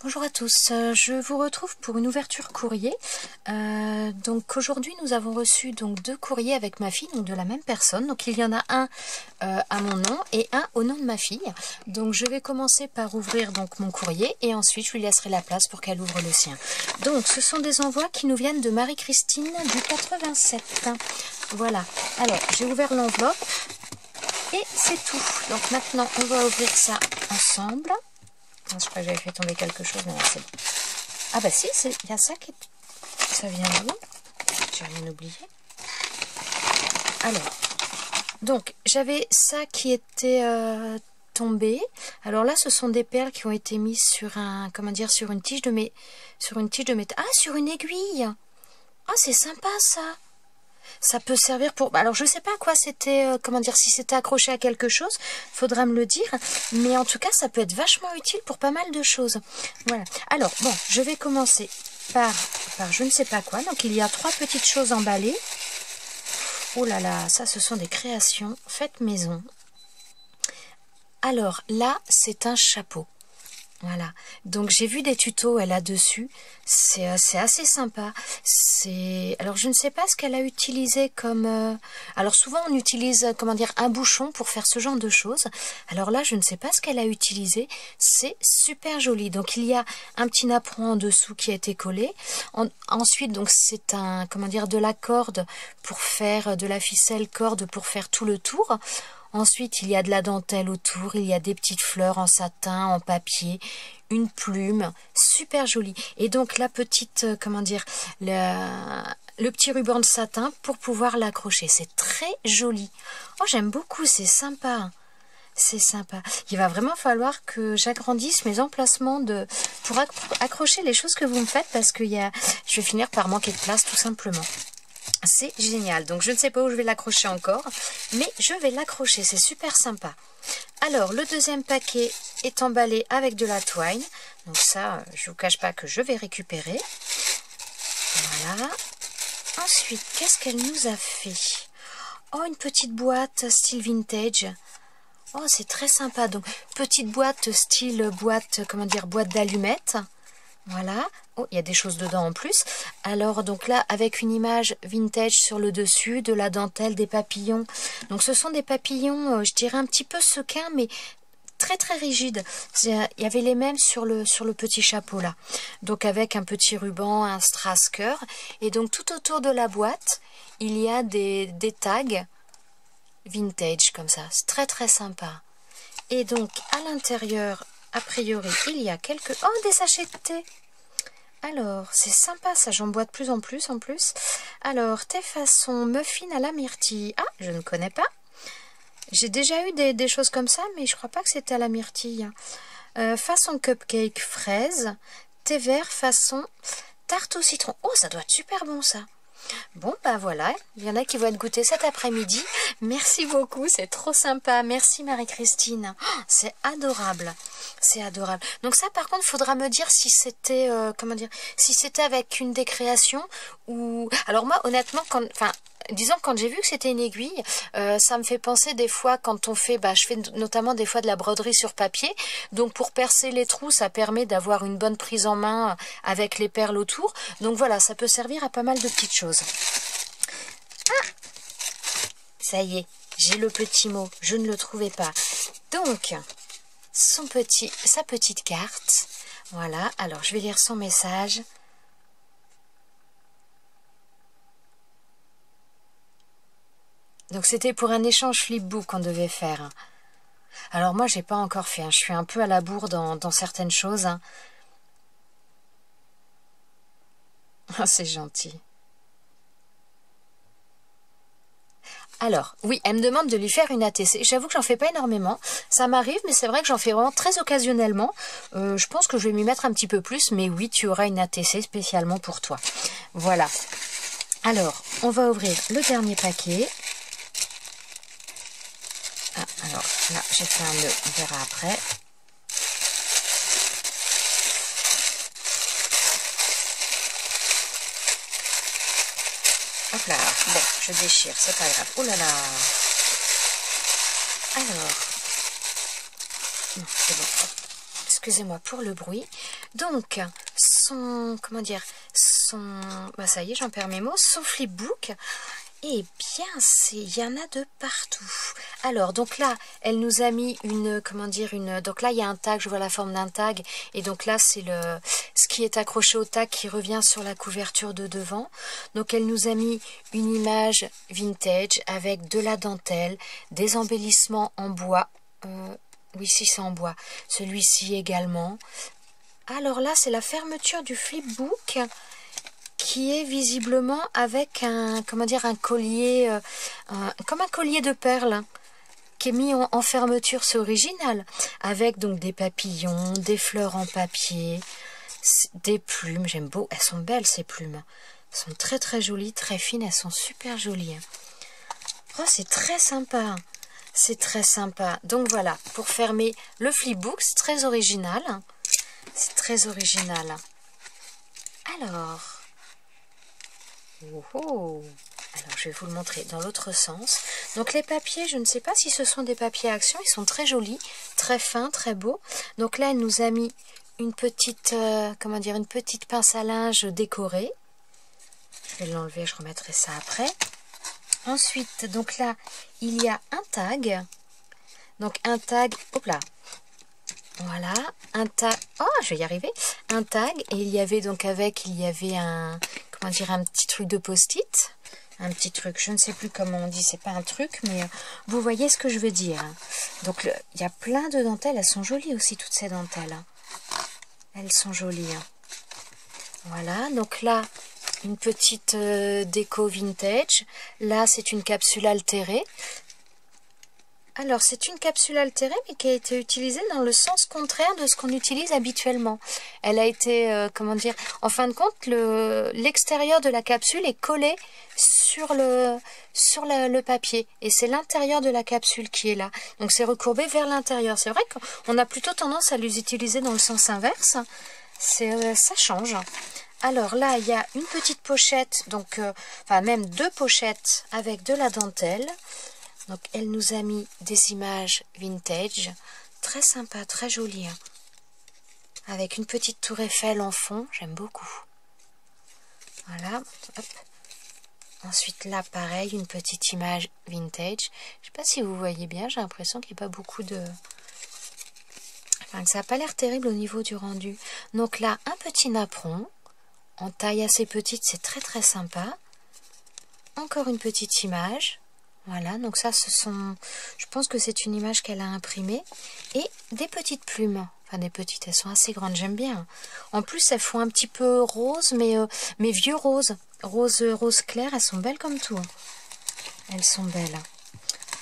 Bonjour à tous, je vous retrouve pour une ouverture courrier. Donc aujourd'hui nous avons reçu donc 2 courriers avec ma fille, donc de la même personne. Donc il y en a un à mon nom et un au nom de ma fille. Donc je vais commencer par ouvrir donc mon courrier et ensuite je lui laisserai la place pour qu'elle ouvre le sien. Donc ce sont des envois qui nous viennent de Marie-Christine du 87. Voilà, alors j'ai ouvert l'enveloppe et c'est tout. Donc maintenant on va ouvrir ça ensemble. Je crois que j'avais fait tomber quelque chose, mais c'est bon. Ah bah si, il y a ça qui... Ça vient d'où? J'ai rien oublié. Alors, donc, j'avais ça qui était tombé. Alors là, ce sont des perles qui ont été mises sur un... Comment dire? Sur une tige de métal. Ah, sur une aiguille. Ah, c'est sympa ça. Ça peut servir pour... Alors, je sais pas à quoi c'était, comment dire, si c'était accroché à quelque chose, faudra me le dire. Mais en tout cas, ça peut être vachement utile pour pas mal de choses. Voilà. Alors, bon, je vais commencer par je ne sais pas quoi. Donc, il y a 3 petites choses emballées. Oh là là, ça, ce sont des créations faites maison. Alors, là, c'est un chapeau. Voilà, donc j'ai vu des tutos là-dessus, c'est assez sympa. Alors je ne sais pas ce qu'elle a utilisé comme... Alors souvent on utilise, comment dire, un bouchon pour faire ce genre de choses. Alors là je ne sais pas ce qu'elle a utilisé, c'est super joli. Donc il y a un petit napperon en dessous qui a été collé. Ensuite donc c'est un, comment dire, de la corde pour faire, de la ficelle corde pour faire tout le tour. Ensuite, il y a de la dentelle autour, il y a des petites fleurs en satin, en papier, une plume, super jolie. Et donc la petite, comment dire, le petit ruban de satin pour pouvoir l'accrocher. C'est très joli. Oh, j'aime beaucoup, c'est sympa. C'est sympa. Il va vraiment falloir que j'agrandisse mes emplacements pour accrocher les choses que vous me faites parce que je vais finir par manquer de place tout simplement. C'est génial, donc je ne sais pas où je vais l'accrocher encore, mais je vais l'accrocher, c'est super sympa. Alors, le deuxième paquet est emballé avec de la twine, donc ça, je ne vous cache pas que je vais récupérer. Voilà. Ensuite, qu'est-ce qu'elle nous a fait? Oh, une petite boîte style vintage. Oh, c'est très sympa, donc petite boîte style boîte, comment dire, boîte d'allumettes. Voilà. Oh, il y a des choses dedans en plus. Alors, donc là, avec une image vintage sur le dessus, de la dentelle, des papillons. Donc, ce sont des papillons, je dirais un petit peu sequins, mais très très rigides. Il y avait les mêmes sur le petit chapeau là. Donc, avec un petit ruban, un strass cœur. Et donc, tout autour de la boîte, il y a des tags vintage comme ça. C'est très très sympa. Et donc, à l'intérieur, a priori, il y a quelques... Oh, des sachets de thé! Alors, c'est sympa ça, j'en bois de plus en plus en plus. Alors, thé façon muffin à la myrtille. Ah, je ne connais pas. J'ai déjà eu des choses comme ça, mais je crois pas que c'était à la myrtille. Façon cupcake fraise. Thé vert façon tarte au citron. Oh, ça doit être super bon ça. Bon, bah voilà, il y en a qui vont être goûtés cet après-midi. Merci beaucoup, c'est trop sympa. Merci Marie-Christine. Oh, c'est adorable. C'est adorable. Donc ça, par contre, il faudra me dire si c'était, comment dire, si c'était avec une décréation ou... Alors moi, honnêtement, disons quand j'ai vu que c'était une aiguille, ça me fait penser des fois quand on fait, je fais notamment des fois de la broderie sur papier. Donc pour percer les trous, ça permet d'avoir une bonne prise en main avec les perles autour. Donc voilà, ça peut servir à pas mal de petites choses. Ah, ça y est, j'ai le petit mot, je ne le trouvais pas. Donc, sa petite carte. Voilà, alors je vais lire son message. Donc c'était pour un échange flipbook qu'on devait faire. Alors moi j'ai pas encore fait, je suis un peu à la bourre dans certaines choses. Oh, c'est gentil. Alors, oui, elle me demande de lui faire une ATC. J'avoue que j'en fais pas énormément. Ça m'arrive, mais c'est vrai que j'en fais vraiment très occasionnellement. Je pense que je vais m'y mettre un petit peu plus, mais oui, tu auras une ATC spécialement pour toi. Voilà. Alors, on va ouvrir le dernier paquet. Ah, alors là, j'ai fait un nœud, on verra après. Hop là, bon, je déchire, c'est pas grave. Oh là là. Alors, c'est bon. Est-ce excusez-moi pour le bruit. Donc, comment dire, ça y est, j'en perds mes mots, son flipbook. Eh bien, il y en a de partout. Alors, donc là, elle nous a mis donc là, il y a un tag, je vois la forme d'un tag. Et donc là, c'est ce qui est accroché au tag qui revient sur la couverture de devant. Donc, elle nous a mis une image vintage avec de la dentelle, des embellissements en bois. Oui, si, c'est en bois. Celui-ci également. Alors là, c'est la fermeture du flipbook qui est visiblement avec un collier, comme un collier de perles, qui est mis en fermeture. C'est original, avec donc des papillons, des fleurs en papier, des plumes. J'aime beaucoup, elles sont belles ces plumes. Elles sont très très jolies, très fines, elles sont super jolies. Oh, c'est très sympa. C'est très sympa. Donc voilà, pour fermer le flipbook, c'est très original. C'est très original. Alors... Oh. Alors, je vais vous le montrer dans l'autre sens. Donc, les papiers, je ne sais pas si ce sont des papiers à action. Ils sont très jolis, très fins, très beaux. Donc là, elle nous a mis une petite, une petite pince à linge décorée. Je vais l'enlever, je remettrai ça après. Ensuite, donc là, il y a un tag. Donc, un tag, hop là. Voilà, un tag. Oh, je vais y arriver. Un tag. Et il y avait donc un petit truc de post-it, un petit truc, je ne sais plus comment on dit, c'est pas un truc, mais vous voyez ce que je veux dire. Donc il y a plein de dentelles, elles sont jolies aussi toutes ces dentelles. Elles sont jolies. Voilà, donc là, une petite déco vintage. Là, c'est une capsule altérée. Alors, c'est une capsule altérée, mais qui a été utilisée dans le sens contraire de ce qu'on utilise habituellement. Elle a été, en fin de compte, l'extérieur de la capsule est collé sur le papier. Et c'est l'intérieur de la capsule qui est là. Donc, c'est recourbé vers l'intérieur. C'est vrai qu'on a plutôt tendance à les utiliser dans le sens inverse. Ça change. Alors là, il y a une petite pochette, même deux pochettes avec de la dentelle. Donc, elle nous a mis des images vintage, très sympa, très jolies, avec une petite tour Eiffel en fond, j'aime beaucoup. Voilà, hop. Ensuite, là, pareil, une petite image vintage. Je ne sais pas si vous voyez bien, j'ai l'impression qu'il n'y a pas beaucoup de... Enfin, ça n'a pas l'air terrible au niveau du rendu. Donc là, un petit napperon, en taille assez petite, c'est très très sympa. Encore une petite image. Voilà, donc ça, je pense que c'est une image qu'elle a imprimée. Et des petites plumes. Enfin, des petites, elles sont assez grandes, j'aime bien. En plus, elles font un petit peu rose, mais vieux rose. Rose clair, elles sont belles comme tout. Elles sont belles.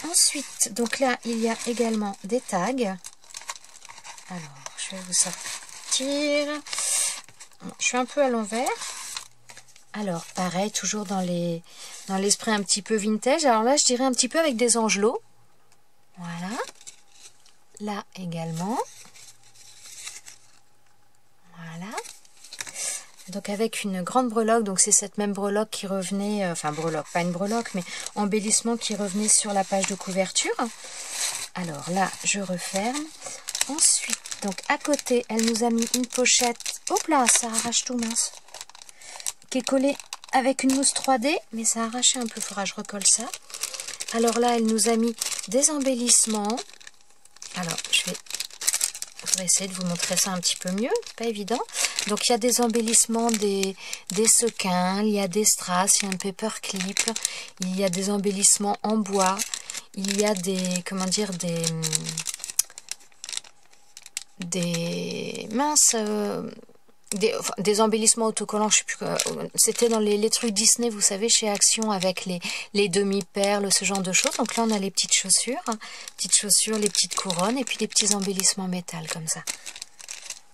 Ensuite, donc là, il y a également des tags. Alors, je vais vous sortir. Je suis un peu à l'envers. Alors, pareil, toujours dans l'esprit un petit peu vintage. Alors là, je dirais un petit peu avec des angelots. Voilà. Là également. Voilà. Donc, avec une grande breloque. Donc, c'est cette même breloque qui revenait... enfin, breloque, pas une breloque, mais embellissement qui revenait sur la page de couverture. Alors là, je referme. Ensuite, donc, à côté, elle nous a mis une pochette. Hop là, ça arrache tout, mince. Qui est collé avec une mousse 3D, mais ça a arraché un peu, il faudra que je recolle ça. Alors là, elle nous a mis des embellissements. Alors, je vais essayer de vous montrer ça un petit peu mieux, pas évident. Donc, il y a des embellissements, des sequins, il y a des strass, il y a un paperclip, il y a des embellissements en bois, il y a des minces... des embellissements autocollants, je sais plus, c'était dans les trucs Disney, vous savez, chez Action, avec les demi-perles, ce genre de choses. Donc là, on a les petites chaussures, les petites couronnes, et puis des petits embellissements métal, comme ça.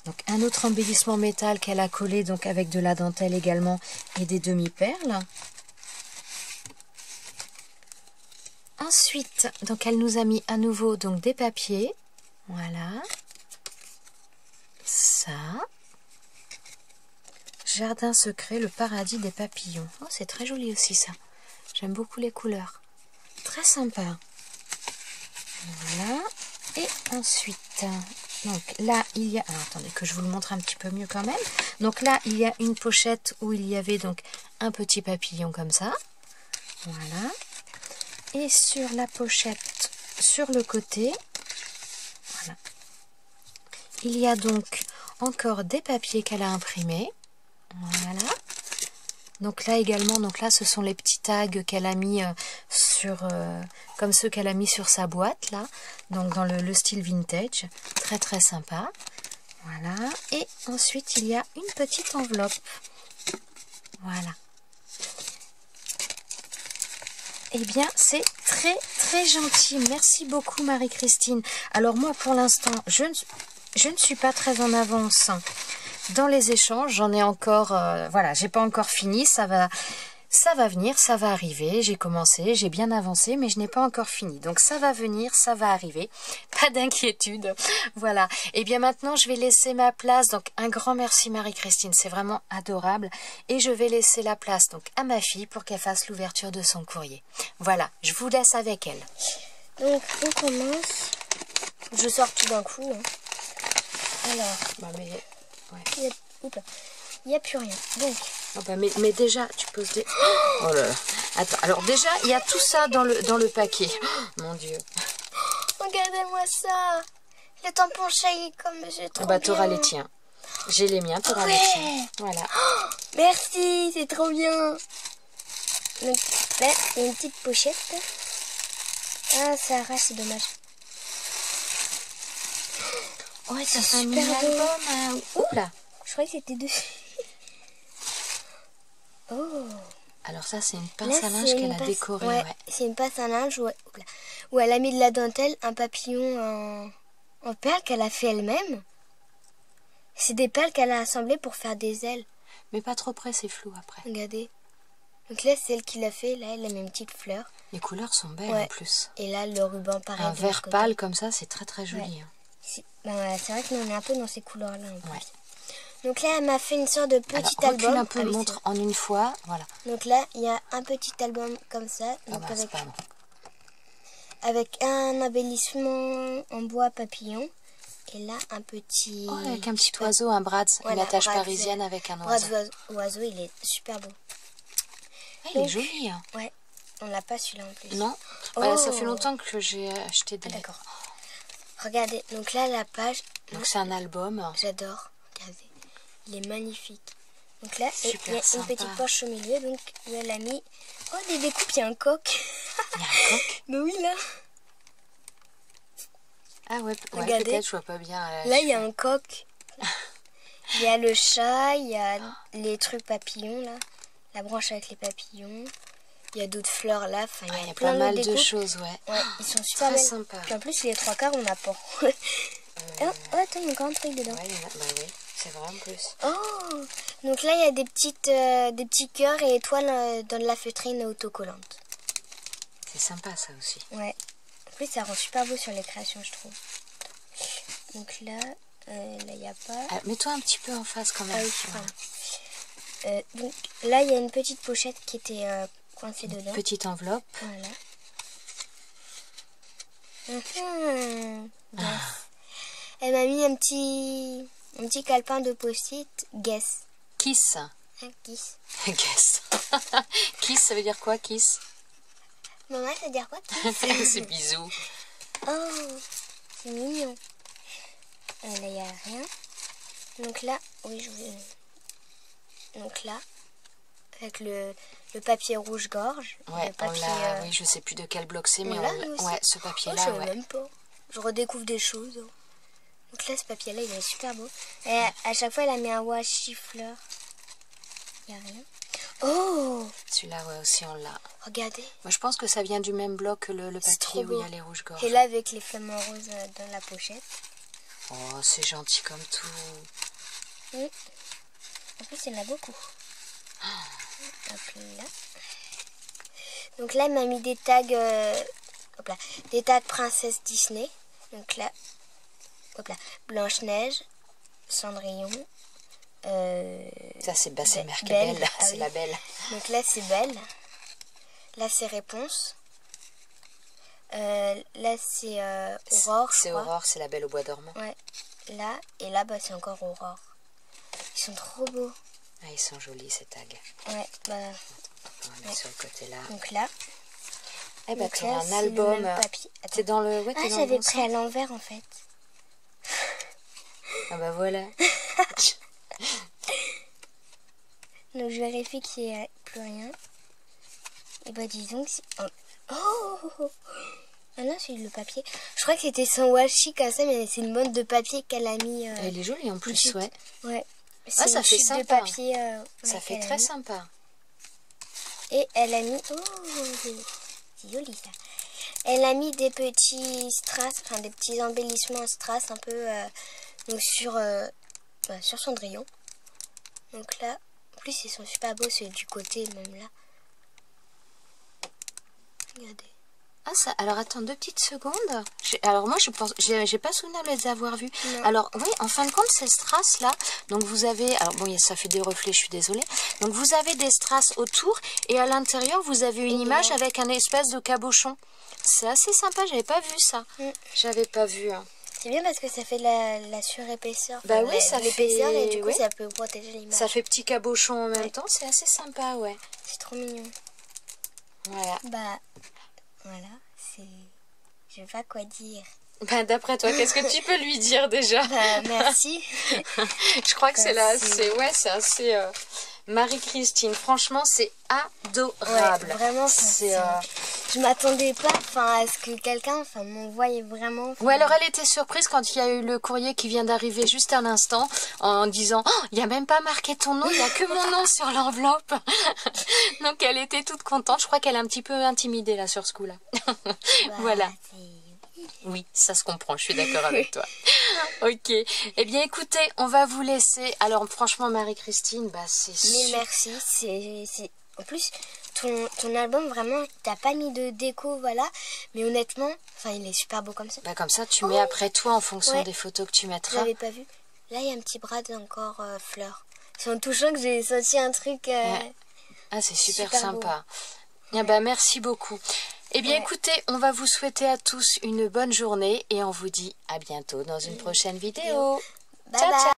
Donc, un autre embellissement métal qu'elle a collé, donc avec de la dentelle également, et des demi-perles. Ensuite, donc elle nous a mis à nouveau donc des papiers. Voilà. Ça... Jardin secret, le paradis des papillons. Oh, c'est très joli aussi ça. J'aime beaucoup les couleurs. Très sympa. Voilà. Et ensuite, Donc là, il y a... Alors, attendez que je vous le montre un petit peu mieux quand même. Donc là, il y a une pochette où il y avait donc un petit papillon comme ça. Voilà. Et sur la pochette, sur le côté, voilà, il y a donc encore des papiers qu'elle a imprimés. Voilà. Donc là également, donc là ce sont les petits tags qu'elle a mis sur, comme ceux qu'elle a mis sur sa boîte là, donc dans le style vintage, très très sympa. Voilà. Et ensuite il y a une petite enveloppe. Voilà. Eh bien, c'est très très gentil. Merci beaucoup Marie-Christine. Alors moi pour l'instant, je ne suis pas très en avance dans les échanges. J'en ai encore, voilà, j'ai pas encore fini. Ça va venir, ça va arriver. J'ai commencé, j'ai bien avancé, mais je n'ai pas encore fini. Donc ça va venir, ça va arriver. Pas d'inquiétude. Voilà. Et bien maintenant, je vais laisser ma place. Donc un grand merci Marie-Christine, c'est vraiment adorable. Et je vais laisser la place donc à ma fille pour qu'elle fasse l'ouverture de son courrier. Voilà, je vous laisse avec elle. Donc on commence. Je sors tout d'un coup. Hein. Alors. Bah, mais, ouais. Il n'y a plus rien. Donc. Oh bah mais déjà, tu poses des... Oh là là. Attends, alors déjà, il y a tout ça dans le paquet. Oh, mon Dieu. Regardez-moi ça. Le tampon Shaggy comme c'est trop Bah, bien. t'auras les tiens. J'ai les miens, t'auras les tiens. Voilà. Oh, merci, c'est trop bien. Donc là, il y a une petite pochette. Ah, ça arrache, c'est dommage. Ouais, ça c'est fait un super beau. mini-album. Ouh là. Je croyais que c'était dessus. Oh. Alors ça, c'est une pince à linge qu'elle a décorée. Ouais, ouais. C'est une pince à linge où elle a mis de la dentelle, un papillon en perles qu'elle a fait elle-même. C'est des perles qu'elle a assemblées pour faire des ailes. Mais pas trop près, c'est flou après. Regardez. Donc là, c'est elle qui l'a fait. Là, elle a mis une petite fleur. Les couleurs sont belles en plus. Et là, le ruban pareil. Un vert pâle comme ça, c'est très très joli. Ouais. Hein. C'est vrai que nous, on est un peu dans ces couleurs-là. Ouais. Donc là, elle m'a fait une sorte de petit Alors, album. un peu, montre en une fois. Voilà. Donc là, il y a un petit album comme ça. Donc avec un embellissement en bois papillon. Et là, un petit... Oh, avec un petit oiseau, un Bratz, une attache parisienne avec un oiseau. Oiseau, il est super beau. Ah, il est joli. Hein. Ouais, on l'a pas celui-là en plus. Non, voilà, ça fait longtemps que j'ai acheté des... D'accord. Regardez, donc là, la page... Donc c'est un album. J'adore, regardez. Il est magnifique. Donc là, il y a une petite poche au milieu, donc elle a mis... Oh, des découpes, il y a un coq. Il y a un coq. Mais oui, là. Ah ouais, peut-être, je vois pas bien. Là, il y a un coq. Il y a le chat, il y a les trucs papillons, là. La branche avec les papillons. Il y a d'autres fleurs, là. Enfin, il y a plein pas mal de choses, ouais. Ils sont super très sympas. Puis en plus, les trois quarts, on n'a pas. Oh, attends, il y a encore un truc dedans. Ouais, oui, c'est vrai en plus. Oh, donc là, il y a des petits cœurs et étoiles dans la feutrine autocollante. C'est sympa, ça aussi. Ouais. En plus, ça rend super beau sur les créations, je trouve. Donc là, il n'y a pas... Mets-toi un petit peu en face quand même. Ah oui, donc là, il y a une petite pochette qui était coincée dedans. Petite enveloppe. Voilà. Elle m'a mis un petit calepin de post-it. Guess. Kiss. Kiss. Guess. Kiss, ça veut dire quoi, kiss? Maman, ça veut dire quoi, kiss? C'est bisous. Oh, c'est mignon. Là, il n'y a rien. Donc là, oui, je vais... Donc là, avec le papier rouge-gorge. Ouais, le papier, oui, je sais plus de quel bloc c'est, mais ouais, ce papier-là, je sais même pas. Je redécouvre des choses. Donc là, ce papier-là, il est super beau. Et à chaque fois, elle a mis un washi fleur. Il n'y a rien. Oh! Celui-là, ouais, aussi, on l'a. Regardez. Moi, je pense que ça vient du même bloc que le papier où il y a les rouges-gorges. Et là, avec les flamants roses dans la pochette. Oh, c'est gentil comme tout. Oui. En plus, il y en a beaucoup. Hop là. Donc là, il m'a mis des tags... hop là, des tags princesse Disney. Donc là, hop là, Blanche-Neige, Cendrillon. Ça, c'est marqué Belle. Ah, c'est la Belle. Donc là, c'est Belle. Là, c'est Réponse. Là, c'est Aurore. C'est Aurore, c'est la Belle au bois dormant. Ouais. là. Et là, bah, c'est encore Aurore. Ils sont trop beaux. Ah, ils sont jolis ces tags. Ouais, bah... On va mettre sur le côté là. Donc là... Eh ben, tu as un c'est album. le même papier. T'es dans le... Ouais, Ah, t'es dans le j'avais bon pris à l'envers, en fait. Ah bah voilà. Donc je vérifie qu'il n'y a plus rien. Et bah disons que c'est... Oh ah non, c'est le papier. Je crois que c'était son washi comme ça, mais c'est une bande de papier qu'elle a mis... Elle est jolie en plus, chute. ouais. Ouais. Ah, ça fait de sympa. papier, Ça ouais, fait qu'elle a très mis. sympa. Et elle a mis... Oh, c'est joli ça. Elle a mis des petits strass, enfin des petits embellissements en strass un peu donc sur Cendrillon. Donc là, en plus ils sont super beaux, c'est du côté même là. Regardez. Ah ça, alors attends 2 petites secondes. Alors moi je pense, j'ai pas souvenir de les avoir vus. Non. Alors oui, en fin de compte ces strass là, donc vous avez, alors bon ça fait des reflets, je suis désolée. Donc vous avez des strass autour et à l'intérieur vous avez une image avec un espèce de cabochon. C'est assez sympa, j'avais pas vu ça. J'avais pas vu. Hein. C'est bien parce que ça fait la surépaisseur. Bah oui, ça fait l'épaisseur et du coup oui. ça peut protéger l'image. Ça fait petit cabochon en même temps, c'est assez sympa, ouais. C'est trop mignon. Voilà. Bah voilà, c'est... Je sais pas quoi dire. Bah, d'après toi, qu'est-ce que tu peux lui dire déjà? Bah, merci. Je crois que c'est là, Merci. c'est assez... Marie-Christine, franchement, c'est adorable. Ouais, vraiment, c'est... Je m'attendais pas à ce que quelqu'un m'envoie vraiment... Ouais, alors elle était surprise quand il y a eu le courrier qui vient d'arriver juste à l'instant en disant « Oh, il n'y a même pas marqué ton nom, il n'y a que mon nom sur l'enveloppe !» Donc elle était toute contente. Je crois qu'elle est un petit peu intimidée là sur ce coup-là. Voilà. Oui, ça se comprend, je suis d'accord avec toi. Ok. Eh bien, écoutez, on va vous laisser. Alors, franchement, Marie-Christine, bah, c'est Mille merci. En plus, ton album, vraiment, t'as pas mis de déco, voilà. Mais honnêtement, il est super beau comme ça. Bah, comme ça, tu mets après toi en fonction des photos que tu Je mettras. l'avais pas vu. Là, il y a un petit bras encore fleur. C'est en touchant que j'ai senti un truc... Ah, c'est super super sympa. Eh ben, merci beaucoup. Eh bien, écoutez, on va vous souhaiter à tous une bonne journée et on vous dit à bientôt dans une prochaine vidéo. Bye Ciao, bye. ciao.